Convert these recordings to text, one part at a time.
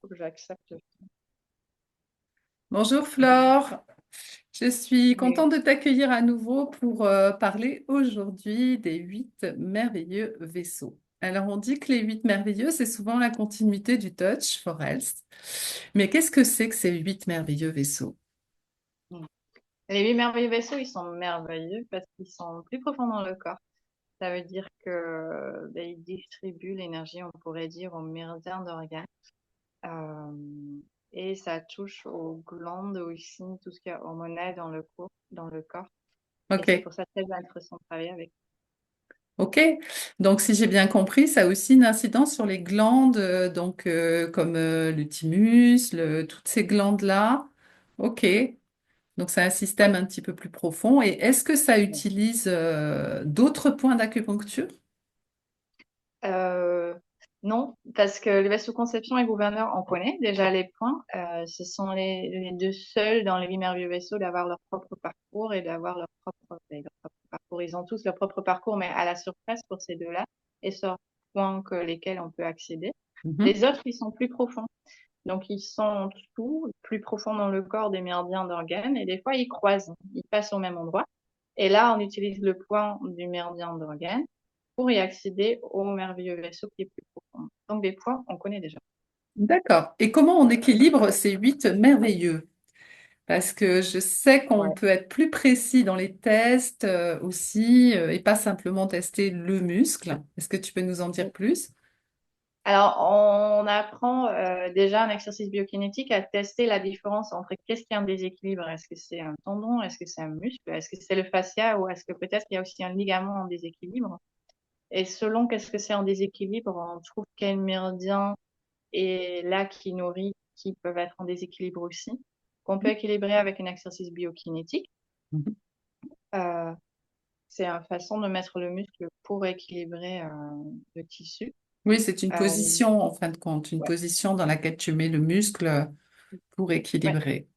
faut que j'accepte. Bonjour Flore, je suis Mais contente de t'accueillir à nouveau pour parler aujourd'hui des 8 merveilleux vaisseaux. Alors on dit que les 8 merveilleux, c'est souvent la continuité du Touch for Health. Mais qu'est-ce que c'est que ces 8 merveilleux vaisseaux? mm. Les 8 merveilleux vaisseaux, ils sont merveilleux parce qu'ils sont plus profonds dans le corps. Ça veut dire que ben, ils distribuent l'énergie, on pourrait dire, aux méridiens d'organes. Euh, et ça touche aux glandes aussi, tout ce qui est hormonal dans le corps. Et c'est Ok, pour ça très intéressant de travailler avec. ok. Donc si j'ai bien compris, ça a aussi une incidence sur les glandes, comme le thymus, toutes ces glandes-là. Ok. Donc, c'est un Oui. système un petit peu plus profond. Et est-ce que ça utilise d'autres points d'acupuncture? Euh, non, parce que les vaisseaux-conception et gouverneur, on connaît déjà les points. Ce sont les deux seuls dans les 8 merveilleux vaisseaux d'avoir leur propre parcours et d'avoir leur propre parcours. Ils ont tous leur propre parcours, mais à la surface pour ces deux-là, et sur points que lesquels on peut accéder. Mhm. Les autres, ils sont plus profonds. Donc, ils sont en dessous, plus profonds dans le corps des méridiens d'organes, et des fois, ils croisent, ils passent au même endroit. Et là, on utilise le point du méridien d'organe pour y accéder au merveilleux vaisseau qui est plus profond. Donc, des points, on connaît déjà. D'accord. Et comment on équilibre ces 8 merveilleux? Parce que je sais qu'on Ouais. peut être plus précis dans les tests aussi et pas simplement tester le muscle. Est-ce que tu peux nous en dire plus? Alors, on apprend déjà un exercice biokinétique à tester la différence entre qu'est-ce qui est un déséquilibre. Est-ce que c'est un tendon? Est-ce que c'est un muscle? Est-ce que c'est le fascia? Ou est-ce que peut-être il y a aussi un ligament en déséquilibre? Et selon qu'est-ce que c'est en déséquilibre, on trouve quel méridien est là qui nourrit, qui peuvent être en déséquilibre aussi, qu'on peut équilibrer avec un exercice biokinétique. Mhm. Euh, c'est une façon de mettre le muscle pour équilibrer le tissu. Oui, c'est une Euh, position en fin de compte, une ouais, position dans laquelle tu mets le muscle pour ouais, équilibrer.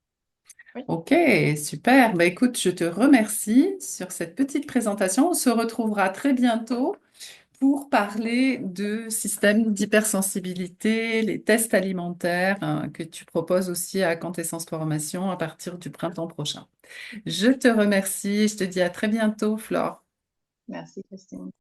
oui. Ok, super. Bah, écoute, je te remercie sur cette petite présentation. On se retrouvera très bientôt pour parler de système d'hypersensibilité, les tests alimentaires que tu proposes aussi à Quintessence Formation à partir du printemps prochain. Je te remercie et je te dis à très bientôt, Flore. Merci, Christine.